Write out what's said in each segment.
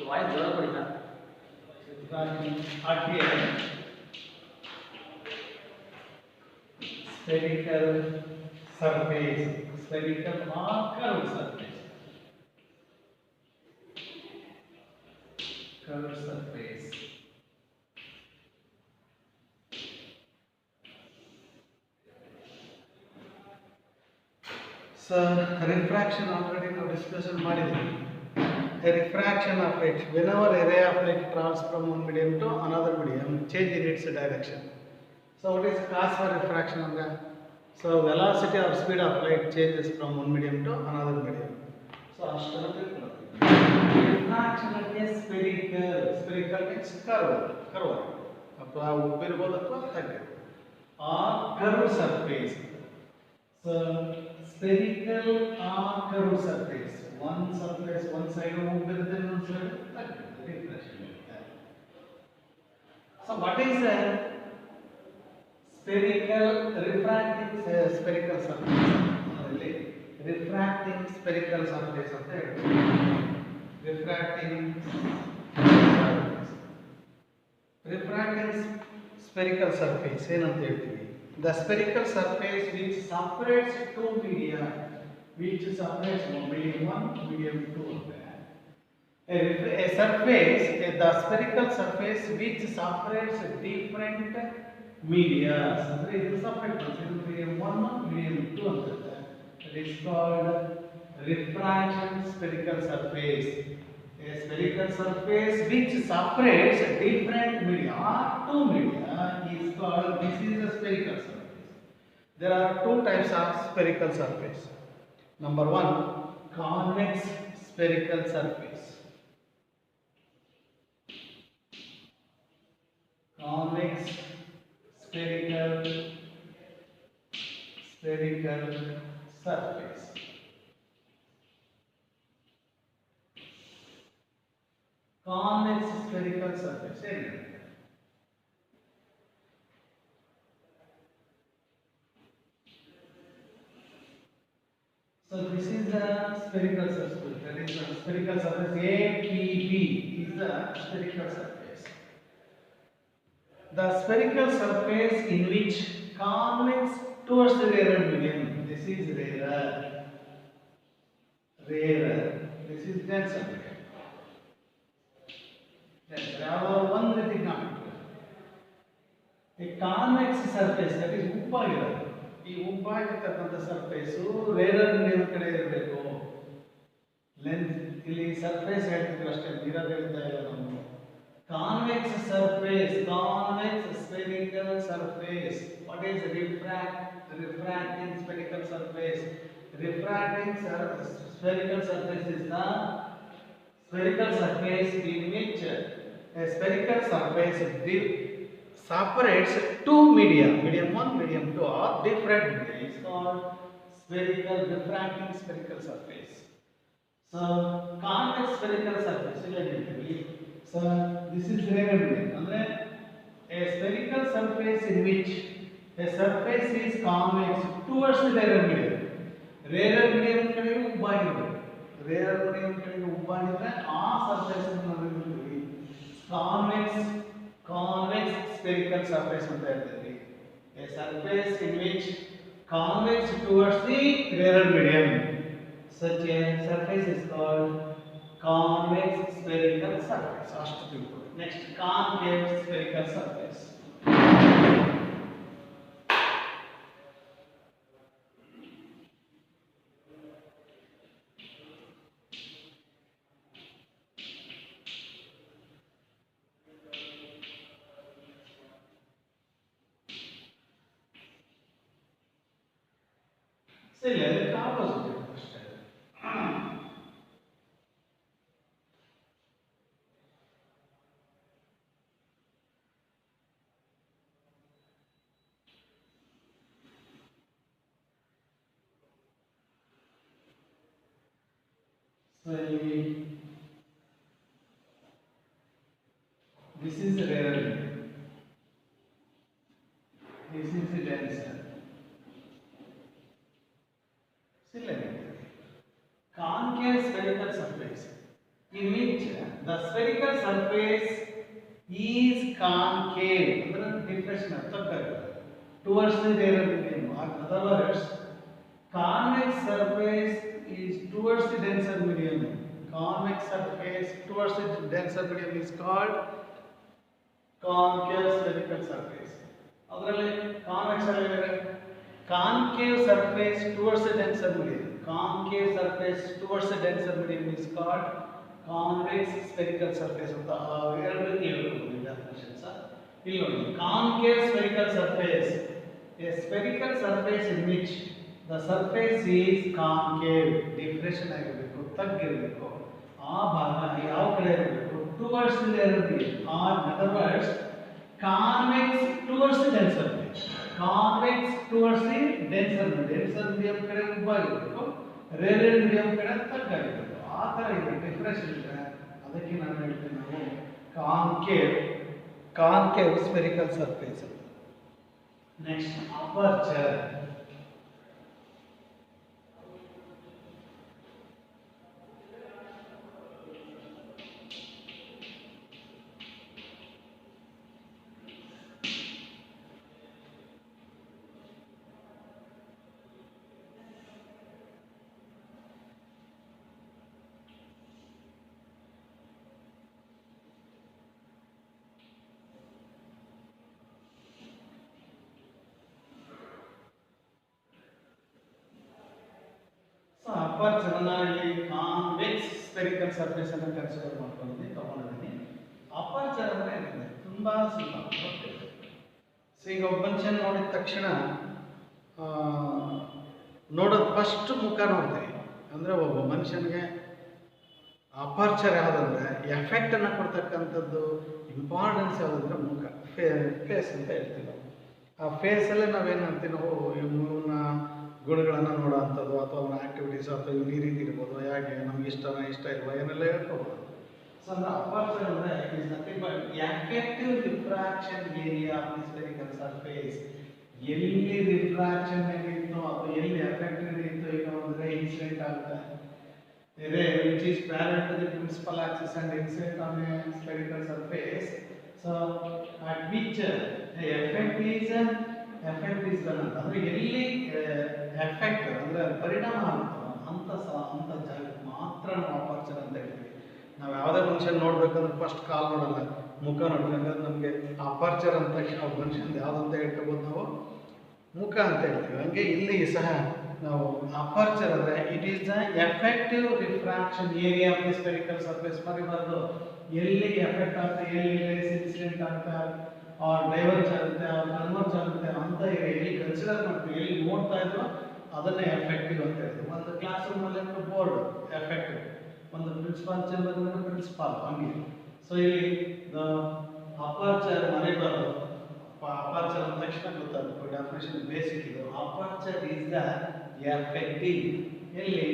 Vice ज़्यादा पड़ी ना spherical surface, spherical or curved surface, curved surface. So refraction already ನಾವು discussion ಮಾಡಿದ್ದೀವಿ. A refraction of light, whenever a ray of light travels from one medium to another medium, change in its direction. So what is cause for refraction ಅಂದ್ರೆ? So velocity or speed of light changes from one medium to another medium. So ಅಷ್ಟನ್ನು ತಿಳ್ಕೊಳ್ಳೋದು. Refraction ಅಂದ್ರೆ spherical means curve. ಅಥವಾ ಉಬ್ಬಿರ್ಬೋದು ಅಥವಾ ತಗ್ಗಿರ್ಬೋದು. Or curved surface. So spherical or curved surface. One surface, one side ಉಬ್ಬಿರುತ್ತೆ, ಇನ್ನೊಂದು side ತಗ್ಗಿರುತ್ತೆ. Refraction. So what is a spherical refracting spherical surface? ಅದರಲ್ಲಿ refracting spherical surface ಅಂತ ಹೇಳ್ತೀವಿ. Refracting spherical surface ಏನಂತ ಹೇಳ್ತೀವಿ? The spherical surface which separates two media, which separates medium 1, medium 2 ಅಂತ. A surface, the spherical surface which separates different media. ಅಂದ್ರೆ ಇದು separate ಮಾಡ್ತೀವಿ, medium 1, medium 2 ಅಂತ ಇರುತ್ತೆ. It is called refraction spherical surface. A spherical surface which separates different media or two media is called, this is a spherical surface. There are two types of spherical surface. Number one, convex spherical surface. Convex spherical surface. Convex spherical surface. So this is the spherical surface. That is the spherical surface. APP is the spherical surface. The spherical surface in which convex towards the rarer medium. This is rarer. This is denser medium. Our one that is not. A convex surface, that is ಉಬ್ಬಾಗಿರೋದು. ಈ ಉಬ್ಬಾಗಿರ್ತಕ್ಕಂಥ surface rarer medium ಕಡೆ ಇರಬೇಕು. Length ಇಲ್ಲಿ surface ಹೇಳ್ತಿದ್ರು ಅಷ್ಟೇ, mirror ಹೇಳ್ತಾ ಇಲ್ಲ ನಾವು. Convex surface, convex spherical surface. What is refracting spherical surface? Refracting spherical surface is the spherical surface in which a spherical surface separates two media, medium 1, medium 2, or different media. It's called spherical, refracting spherical surface. So convex spherical surface. So this is rarer medium. Andre a spherical surface in which a surface is convex towards the rarer medium. Rarer medium ಕಡೆ ಉಬ್ಬಾಗಿರುತ್ತೆ. Rarer medium ಕಡೆ ಉಬ್ಬಾಗಿದ್ರೆ ಆ surface ಅನ್ನು ನಾವು ಹೇಳ್ತೀವಿ convex spherical surface ಅಂತ ಹೇಳ್ತೀವಿ. A surface in which convex towards the rarer medium. Such a surface is called convex spherical surface. ಅಷ್ಟು ತಿಳ್ಕೊಳ್ಳಿ. Next, concave spherical surface. ಸರಿ, ಅದಕ್ಕೆ ಆಪೋಸಿಟ್ ಅಷ್ಟೇ. ಸರಿ, this is rarer medium. This is the denser. Similarly, concave spherical surface in which which the spherical surface is concave, ಅಂದ್ರೆ deflection ತಪ್ಪಾಗುತ್ತೆ, towards the rarer medium. In other words, convex surface is towards the denser medium. Convex surface towards the denser medium is called concave spherical surface. ಅದರಲ್ಲಿ convex ಅಲ್ಲಿ concave surface towards the denser medium. Concave surface towards the denser medium is called convex spherical surface ಅಂತ ಎರಡು ರೀತಿ ಹೇಳ್ಬೋದು definitions. ಇಲ್ಲಿ ನೋಡಿ, concave spherical surface, a spherical surface in which the surface is concave, deflection ಆಗಿರಬೇಕು, ತಗ್ಗಿರಬೇಕು, ಆ ಭಾಗ ಯಾವ ಕಡೆ ಇರಬೇಕು, towards the rarer medium, or in other words convex towards the denser medium. Convex towards the denser medium. Denser medium ಕಡೆ ಉಬ್ಬಾಗಿರಬೇಕು, rarer medium ಕಡೆ ತಗ್ಗಾಗಿರಬೇಕು. ಆ ಥರ ಇದೆ ಡಿಫ್ರೆನ್ಸ್ ಇದೆ. ಅದಕ್ಕೆ ನಾನು ಹೇಳ್ತೀನಿ, ನಾವು concave spherical surface. Next aperture. Aperture ಇಲ್ಲಿ ಕಾನ್ವೆಕ್ಸ್ ಸ್ಫೆರಿಕಲ್ ಸರ್ಫೇಸ್ ಅನ್ನು ಕನ್ಸಿಡರ್ ಮಾಡ್ಕೊಂಡು ತಗೊಂಡಿದ್ದೀನಿ. ಅಪರ್ಚರ್ ಅಂದ್ರೆ ಏನಿದೆ, ತುಂಬಾ ಸಿಂಪಲ್. ಸೊ ಈಗ ಒಬ್ಬ ಮನುಷ್ಯನ ನೋಡಿದ ತಕ್ಷಣ ನೋಡೋದು ಫಸ್ಟ್ ಮುಖ ನೋಡ್ತೀವಿ. ಅಂದರೆ ಒಬ್ಬ ಮನುಷ್ಯನಿಗೆ ಅಪರ್ಚರ್ ಯಾವುದಂದ್ರೆ ಎಫೆಕ್ಟ್ ಅನ್ನು ಕೊಡ್ತಕ್ಕಂಥದ್ದು, ಇಂಪಾರ್ಟೆನ್ಸ್ ಯಾವುದಂದ್ರೆ ಮುಖ, ಫೇಸ್ ಅಂತ ಹೇಳ್ತೀವಿ. ಆ ಫೇಸಲ್ಲೇ ನಾವೇನು ಅಂತೀವಿ, ನಾವು ಇವನ ಗುಣಗಳನ್ನು ನೋಡೋ ಅಂಥದ್ದು, ಅಥವಾ ಅವನ ಆ್ಯಕ್ಟಿವಿಟೀಸ್, ಅಥವಾ ಇವ್ನು ಈ ರೀತಿ ಇರ್ಬೋದು, ಹೇಗೆ ನಮ್ಗೆ ಇಷ್ಟ ಇಲ್ವಾ ಏನೆಲ್ಲ ಹೇಳ್ಕೊಬೋದು. ಸೊ ಅಂದ್ರೆ ಅಪರ್ಚರ್ ಅಂದರೆ is nothing but effective refraction area of the spherical surface. ಎಲ್ಲಿ ರಿಫ್ರಾಕ್ಷನ್ ನಡೀತೋ ಅಥವಾ ಎಲ್ಲಿ ಎಫೆಕ್ಟ್ ನಡೀತೋ, ಈಗ ಅಂದರೆ ಇನ್ಸಿಡೆಂಟ್ ಆಗುತ್ತೆ, which is parallel to the principal axis and incident on a spherical surface. So at which the effect is done. ಅಂದರೆ ಎಲ್ಲಿ effect ಅಂದರೆ ಪರಿಣಾಮ ಆಗುತ್ತೋ ಅಂಥ ಜಾಗಕ್ಕೆ ಮಾತ್ರ ನಾವು ಅಪರ್ಚರ್ ಅಂತ ಹೇಳ್ತೀವಿ. ನಾವು ಯಾವುದೇ ಮನುಷ್ಯನ ನೋಡ್ಬೇಕಂದ್ರೆ ಫಸ್ಟ್ ಕಾಲ್ ನೋಡಲ್ಲ, ಮುಖ ನೋಡ್ತೀವಿ. ಹಂಗಾದ್ರೆ ನಮಗೆ ಅಪರ್ಚರ್ ಅಂತ ತಕ್ಷಣ ಮನುಷ್ಯನ ಯಾವುದಂತ ಹೇಳ್ಕೊಬೋದು, ನಾವು ಮುಖ ಅಂತ ಹೇಳ್ತೀವಿ. ಹಂಗೆ ಇಲ್ಲಿ ಸಹ ನಾವು ಅಪರ್ಚರ್ ಅಂದರೆ it is the effective refraction area of the spherical surface. ಮರಿಬಾರ್ದು, ಎಲ್ಲಿ ಎಫೆಕ್ಟ್ ಆಗುತ್ತೆ, ಎಲ್ಲಿ ಇನ್ಸಿಡೆಂಟ್ ಆಗುತ್ತೆ, ಆರ್ ಡೈವರ್ಜ್ ಆಗುತ್ತೆ, ಆರ್ ಕನ್ವರ್ಜ್ ಆಗುತ್ತೆ ಅಂತ ಎಲ್ಲಿ ಕನ್ಸಿಡರ್ ಮಾಡ್ತೀವಿ, ಎಲ್ಲಿ ನೋಡ್ತಾ ಇದ್ರು ಅದನ್ನೇ ಎಫೆಕ್ಟಿವ್ ಅಂತ ಹೇಳ್ತೀವಿ. ಒಂದು ಕ್ಲಾಸ್ ರೂಮಲ್ಲಿ ಬೋರ್ಡ್ ಎಫೆಕ್ಟಿವ್, ಒಂದು ಪ್ರಿನ್ಸಿಪಾಲ್ ಚೇಂಬರ್ ಪ್ರಿನ್ಸಿಪಾಲ್, ಹಂಗೆ. ಸೊ ಇಲ್ಲಿ ಅಪರ್ಚರ್ ಮರಿಬಾರ್ದು, ಅಪರ್ಚರ್ ಅಂದ ತಕ್ಷಣ ಗೊತ್ತಾಗಬೇಕು, ಡೆಫಿನೇಷನ್ ಬೇಸಿಕ್ ಇದು. ಅಪರ್ಚರ್ ಈಸ್ ದ ಎಫೆಕ್ಟಿವ್, ಎಲ್ಲಿ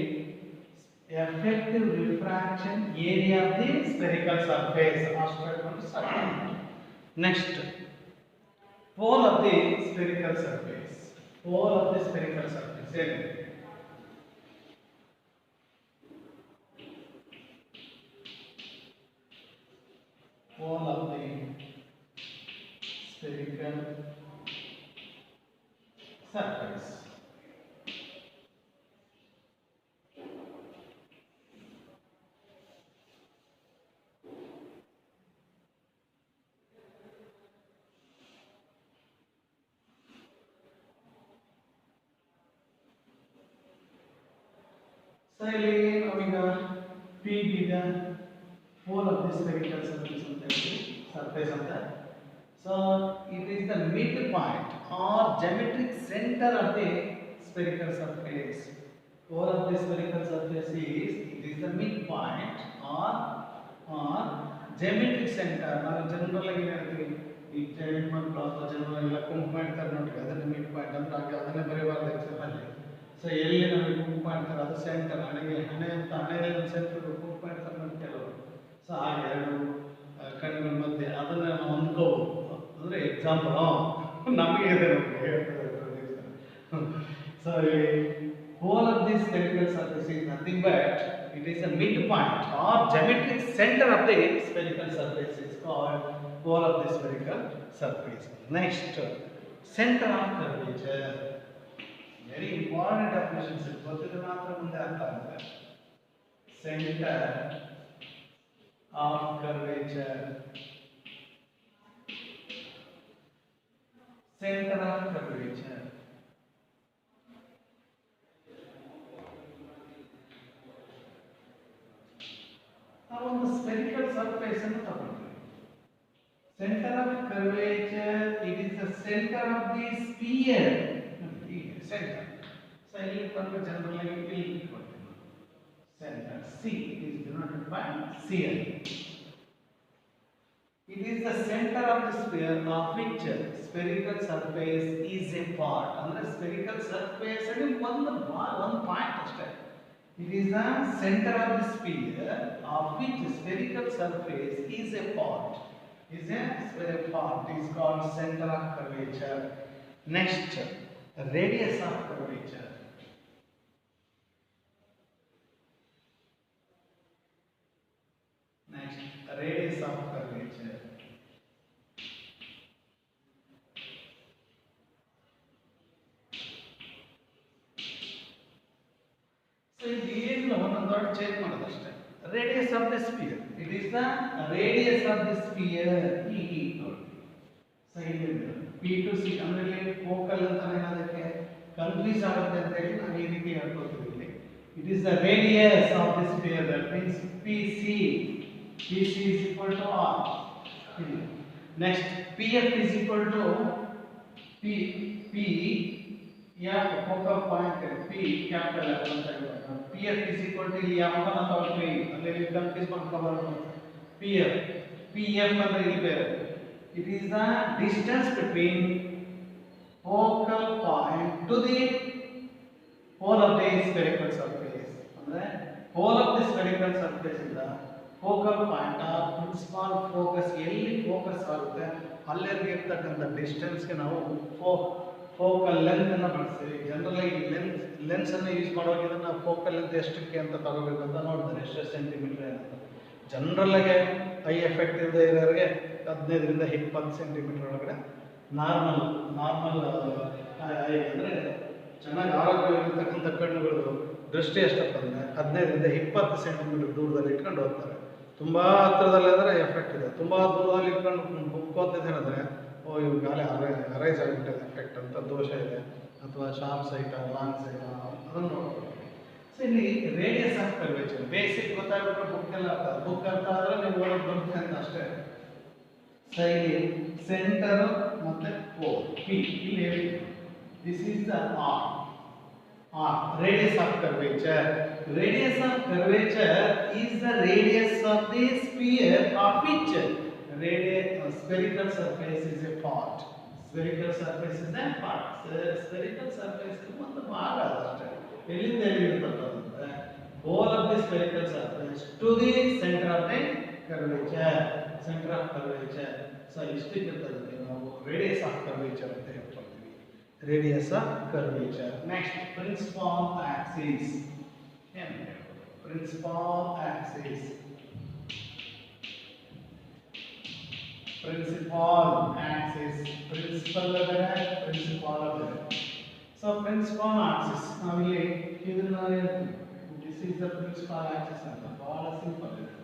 effective refraction area of the spherical surface. Next pole of the spherical surface. Pole of the spherical surface. Pole of the spherical surface. So ಇಲ್ಲಿ ನಾವೀಗ P ಈಗ pole of the spherical surface ಅಂತ ಹೇಳ್ತೀವಿ, surface ಅಂತ. So it is the midpoint or geometric center of the spherical surface. Pole of the spherical surface is the midpoint or geometric center. ನಾವು general ಆಗಿ ಹೇಳ್ತೀವಿ, ಈ joint ಮಕ್ಕಳು ಅಥವಾ general ಎಲ್ಲ ಕುಂಕು ಮಾಡ್ತಾರೆ ನೋಡಿ, ಅದನ್ನ ಮಿಡ್ ಪಾಯಿಂಟ್ ಅಂತ ಹಾಕಿ ಅದನ್ನೇ ಬರೀಬಾರ್ದು ಎಕ್ಸಾಮ್ ಅಲ್ಲಿ. ಸೊ ಎಲ್ಲಿ ನಮಗೆ ಕುಂಕು ಮಾಡ್ತಾರೆ ಅದು ಸೆಂಟರ್, ಹಣೆ ಅಂತ ಹಣೆಯಲ್ಲಿ ಒಂದು ಸೆಂಟರ್ ಕುಂಕು ಮಾಡ್ತಾರೆ ಅಂತ ಕೆಲವರು. ಸೊ ಆ ಎರಡು ಕಣ್ಣುಗಳ ಮಧ್ಯೆ ಅದನ್ನ ನಾವು ಅಂದ್ಕೋಬಹುದು. ಅಂದರೆ ಎಕ್ಸಾಂಪಲ್ ನಮಗೆ ಇದೆ, so pole of this spherical surface is nothing but it It is the midpoint or geometric center of the spherical surface is called pole of the spherical surface. Next, center of curvature. Very important definitions. ಗೊತ್ತಿದ್ರೆ ಮಾತ್ರ ಮುಂದೆ ಅರ್ಥ ಆಗುತ್ತೆ. Center of curvature. Center of curvature. ನಾವು ಒಂದು spherical surface ಅನ್ನು ತಗೊಂಡ್ವಿ. Center of curvature, it is the center of the sphere. Center. So ಇಲ್ಲಿ ಬಂದು ಜನರಲ್ ಆಗಿ ಇಲ್ಲಿ ಕೊಡ್ತೀನಿ. Center C is denoted by CL. It is the center of the sphere of which spherical surface is a part. ಅಂದ್ರೆ spherical surface ಅಲ್ಲಿ ಒಂದು point ಅಷ್ಟೇ. It is the center of the sphere of which spherical surface is a part. Is a part is called center of curvature. Next, radius of curvature. Next, radius of curvature. So ಇಲ್ಲಿ ಒಂದೊಂದು ದೊಡ್ಡ change ಮಾಡೋದಷ್ಟೇ. Radius of the sphere. It is the radius of the sphere E ನೋಡಿ. So ಇಲ್ಲಿ P to C ಅಂದ್ರೆ ಇಲ್ಲಿ focal ಅಂತಾನೆ ಅದಕ್ಕೆ confuse ಆಗುತ್ತೆ ಅಂತ ಹೇಳಿ ನಾನು ಈ ರೀತಿ ಹೇಳ್ಕೊಳ್ತೀನಿ ಇಲ್ಲಿ. It is the radius of the sphere, that means PC. PC is equal to R. Next, PF is equal to P F focal point P capital F ಅಂತ ಹೇಳ್ತಾರೆ. PF is equal to ಇಲ್ಲಿ F ಅನ್ನು ತಗೊಳ್ತೀವಿ, ಅಲ್ಲಿ confuse ಮಾಡ್ಕೋಬಾರದು. PF ಅಂದ್ರೆ ಇಲ್ಲಿ ಬೇರೆ. It is the distance between focal point to the pole of the spherical surface. ಅಂದ್ರೆ pole of the spherical surface ಇಂದ ಫೋಕಲ್ ಪಾಯಿಂಟ್ ಆ ಪ್ರಿನ್ಸಿಪಾಲ್ ಫೋಕಸ್ ಎಲ್ಲಿ ಫೋಕಸ್ ಆಗುತ್ತೆ ಅಲ್ಲಿಗೆ ಇರ್ತಕ್ಕಂಥ ಡಿಸ್ಟೆನ್ಸ್ಗೆ ನಾವು ಫೋಕಲ್ ಲೆಂತ್ ಅನ್ನು ಬಳಸ್ತೀವಿ. ಜನರಲ್ ಆಗಿ ಲೆನ್ಸ್ ಅನ್ನು ಯೂಸ್ ಮಾಡುವಾಗ ಇದನ್ನ ಫೋಕಲ್ ಲೆಂತ್ ಎಷ್ಟಕ್ಕೆ ಅಂತ ತಗೋಬೇಕು ಅಂತ ನೋಡ್ತಾರೆ, ಎಷ್ಟು ಸೆಂಟಿಮೀಟರ್ ಅಂತ. ಜನರಲ್ ಆಗಿ ಐ ಎಫೆಕ್ಟ್ ಇಲ್ಲದೆ ಇರೋರಿಗೆ 15 ರಿಂದ 20 ಸೆಂಟಿಮೀಟರ್ ಒಳಗಡೆ ನಾರ್ಮಲ್ ಅಂದರೆ ಚೆನ್ನಾಗಿ ಆರೋಗ್ಯವಾಗಿರ್ತಕ್ಕಂಥ ಕಣ್ಣುಗಳು ದೃಷ್ಟಿ ಎಷ್ಟಪ್ಪ ಅಂದರೆ 15 ರಿಂದ 20 ಸೆಂಟಿಮೀಟರ್ ದೂರದಲ್ಲಿ ಇಟ್ಕೊಂಡು ಹೋಗ್ತಾರೆ. ತುಂಬ ಹತ್ತಿರದಲ್ಲಿ ಅಂದರೆ ಎಫೆಕ್ಟ್ ಇದೆ, ತುಂಬ ದೂರದಲ್ಲಿ ಇಟ್ಕೊಂಡು ಕುಕ್ಕೋತಿದೆ ಅಂದರೆ ಓ ಇವಾಗಲೇ ಅರೈಸ್ ಆಗಿಬಿಟ್ಟಿದೆ ಎಫೆಕ್ಟ್ ಅಂತ ದೋಷ ಇದೆ, ಅಥವಾ ಶಾರ್ಪ್ ಸೈಟ ಲಾಂಗ್ ಸೈಟ ಅದನ್ನು ನೋಡ್ಬೋದು. ಸೊ ಇಲ್ಲಿ ರೇಡಿಯಸ್ ಆಫ್ ಕರ್ವೇಚರ್ ಬೇಸಿಕ್ ಗೊತ್ತಾಗ್ಬಿಟ್ರೆ ಬುಕ್ ಅರ್ಥ ಆದರೆ ನೀವು ಓದೋದು ಬರುತ್ತೆ ಅಂತ ಅಷ್ಟೇ. ಸೊ ಇಲ್ಲಿ ಸೆಂಟರ್ ಮತ್ತು ಪೋಲ್ ಪಿ ಇಲ್ಲಿ ಹೇಳಿ, this is the R. Radius of curvature. Radius of curvature is the radius of the sphere of which spherical surface is a part. Spherical surface is a part. Spherical surface is ಒಂದು ಭಾಗ ಅಷ್ಟೇ. ಎಲ್ಲಿಂದ ಇರ್ತದೆ pole of the spherical surface to the center of the curvature. Center of curvature. So ಇಷ್ಟಕ್ಕೆ ಇರ್ತದೆ ನಾವು radius of curvature ಅಂತ ಹೇಳ್ತೀವಿ. Radius of curvature. Next, principal axis. Principal axis. Principal axis. Principal ಅದರ principal ಅದರ. So principal axis. ನಾವು ಇಲ್ಲಿ ಇದನ್ನ this is the principal axis ಅಂತ ಬಹಳ ಸಿಂಪಲ್ ಇದೆ.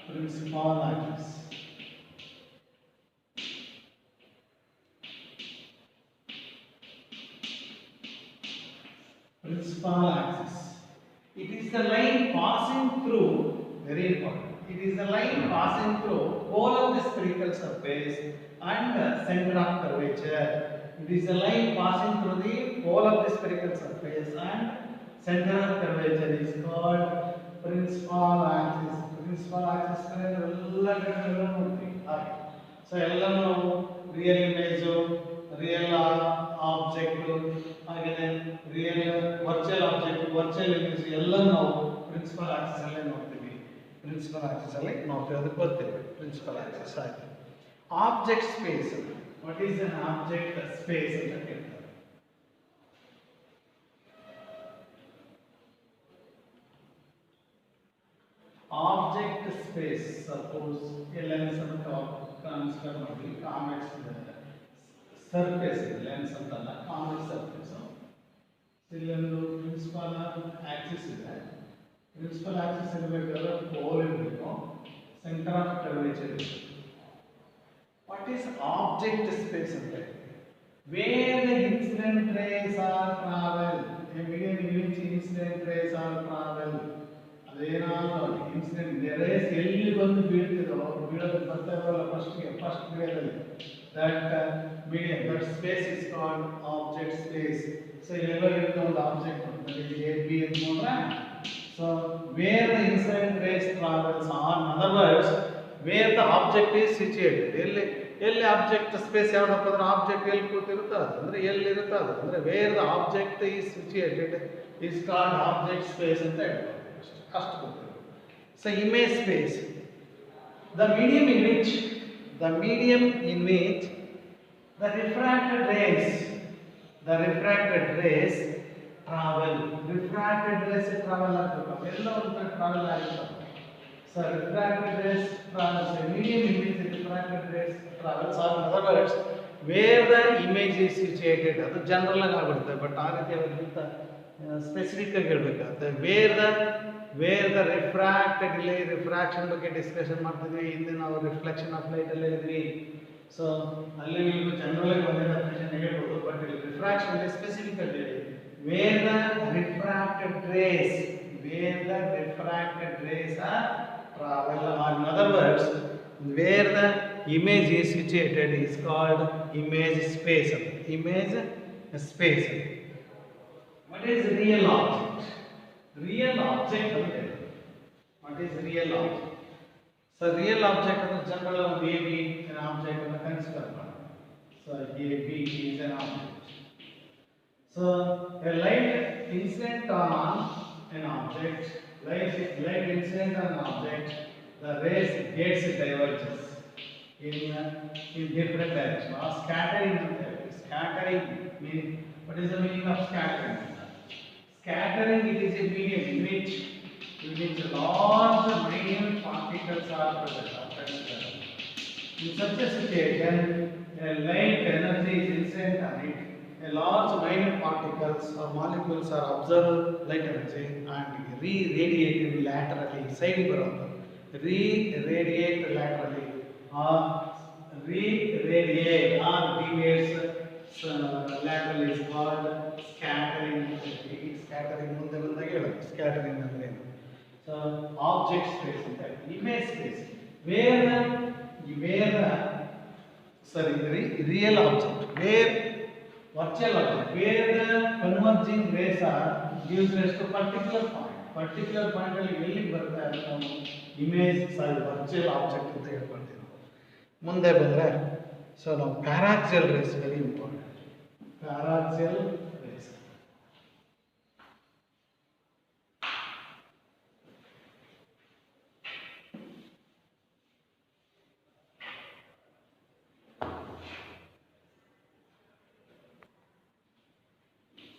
Principal axis. Principal axis. It is the line passing through, very important. It is the line passing through pole of the spherical surface and center of curvature. It is the line passing through the pole of the spherical surface and center of curvature is called principal axis. Principal axis ಎಲ್ಲ ಕಡೆಯಲ್ಲೂ ನೋಡ್ತೀವಿ. So ಎಲ್ಲ ನಾವು real image, real object, ಹಾಗೆಯೇ real virtual object, virtual image ಎಲ್ಲ ನಾವು principal Axis ಅಲ್ಲೇ ನೋಡ್ತೀವಿ. ಪ್ರಿನ್ಸಿಪಲ್ ಆಕ್ಸಿಸ್ ಅಲ್ಲಿ ನೋಡ್ತೀವಿ, ಅದಕ್ಕೆ ಬರ್ತೀವಿ. ಪ್ರಿನ್ಸಿಪಲ್ ಆಕ್ಸಿಸ್ ಆಯ್ತು. Object space, what is an object space ಅಂತ ಕೇಳ್ತಾರೆ. ಆಬ್ಜೆಕ್ಟ್ ಸ್ಪೇಸ್ ಸಪೋಸ್ ಲೆನ್ಸ್ ಅಂತ ಕನ್ಸಿಡರ್ ಮಾಡಿ ಕಾನ್ವೆಕ್ಸ್ ಸರ್ಫೇಸ್ ಇದೆ ಲೆನ್ಸ್ ಅಂತಲ್ಲ ಕಾನ್ವೆಕ್ಸ್ ಸರ್ಫೇಸ್ ಇಲ್ಲೊಂದು ಪ್ರಿನ್ಸಿಪಲ್ ಆಕ್ಸಿಸ್ ಇದೆ ಪ್ರಿನ್ಸಿಪಲ್ ಆಕ್ಸಿಸ್ ಇರಬೇಕಾದ್ರೆ ಪೋಲ್ ಇರಬೇಕು ಸೆಂಟರ್ ಆಫ್ ಕರ್ವೇಚರ್ ಇದೆ ವಾಟ್ ಈಸ್ ಆಬ್ಜೆಕ್ಟ್ ಸ್ಪೇಸ್ ಅಂದ್ರೆ where the incident rays are travel medium in which incident rays are travel ಅದೇನಾದ್ರು ಇನ್ಸಿಡೆಂಟ್ ರೇಸ್ ಎಲ್ಲಿ ಬಂದು ಬೀಳ್ತಿದೋ ಬೀಳೋದು ಬರ್ತಾ ಇರೋಲ್ಲ ಫಸ್ಟ್ ಗ್ರೇಡಲ್ಲಿ that medium that space is called object space so ಇಲ್ಲೆಲ್ಲ ಇರುತ್ತೆ ಒಂದು ಆಬ್ಜೆಕ್ಟ್ ಎ ಬಿ ಅಂತ ನೋಡ್ರೆ so where the incident rays travels on other words where the object is situated ಎಲ್ಲಿ ಆಬ್ಜೆಕ್ಟ್ ಸ್ಪೇಸ್ ಯಾವ್ದಪ್ಪ ಅಂದ್ರೆ ಆಬ್ಜೆಕ್ಟ್ ಎಲ್ಲಿ ಕೂತಿರುತ್ತೋ ಅದು ಅಂದ್ರೆ ಎಲ್ಲಿರುತ್ತೋ ಅದು ಅಂದ್ರೆ where the object is situated is called object space ಅಂತ ಹೇಳ್ಬೋದು ಅಷ್ಟು ಗೊತ್ತಿರುತ್ತೆ so image space the medium in which the refracted rays travel ಆಗಬೇಕು ಎಲ್ಲ ಒಂದು ಟ್ರಾವೆಲ್ ಆಗುತ್ತೆ so refracted rays travels a medium in which the refracted rays travels or in other words where the image is situated ಅದು general ಆಗಿ ಆಗುತ್ತೆ but ಆ ರೀತಿ ಅದಕ್ಕಿಂತ ಸ್ಪೆಸಿಫಿಕ್ ಆಗಿ ಹೇಳಬೇಕಾಗುತ್ತೆ ವೇರ್ ದ ರಿಫ್ರಾಕ್ಟೆಡ್ ಇಲ್ಲಿ ರಿಫ್ರಾಕ್ಷನ್ ಬಗ್ಗೆ ಡಿಸ್ಕಷನ್ ಮಾಡ್ತಿದ್ವಿ ಹಿಂದೆ ನಾವು ರಿಫ್ಲೆಕ್ಷನ್ ಆಫ್ ಲೈಟ್ ಅಲ್ಲಿ ಹೇಳಿದ್ವಿ ಸೊ ಅಲ್ಲಿ ನೀವು ಜನರಲ್ ಆಗಿ ಒಂದೇ ಡೆಫಿನಿಷನ್ ಹೇಳ್ಬೋದು ಬಟ್ ಇಲ್ಲಿ ರಿಫ್ರಾಕ್ಷನ್ ಇದೆ ಸ್ಪೆಸಿಫಿಕ್ ಆಗಿ ಹೇಳಿ where the refracted rays are travel or in other words where the image is situated is called image space what is real object what is real object so real object is general of AB an object and consider so AB is an object so a light incident on an object light incident on an object the rays gets diverges in different directions or scattering mean what is the meaning of scattering it is a medium in which large minute particles are present in such a situation a light energy is incident on it a large minute particles or molecules are observed light energy and re-radiated laterally side barabar re-radiate laterally or re-radiate or deviates laterally is called scattering ಮುಂದೆ ಬಂದಾಗ ಹೇಳುತ್ತೆ scattering ಅಂದ್ರೆ ಏನು so object space ಅಂತ image space where real object where virtual object where the converging rays are gives rise to particular point ಅಲ್ಲಿ ಎಲ್ಲಿ ಬರ್ತಾ ಇದೆ ನಾವು ಇಮೇಜ್ ವರ್ಚುವಲ್ ಆಬ್ಜೆಕ್ಟ್ ಅಂತ ಹೇಳ್ಕೊಳ್ತೀವಿ ಮುಂದೆ ಬಂದ್ರೆ ಸೊ ನಾವು ಪ್ಯಾರಾಕ್ಸಿಯಲ್ ರೇಸ್ ವೆರಿ ಇಂಪಾರ್ಟೆಂಟ್ ಪ್ಯಾರಾಕ್ಸಿಯಲ್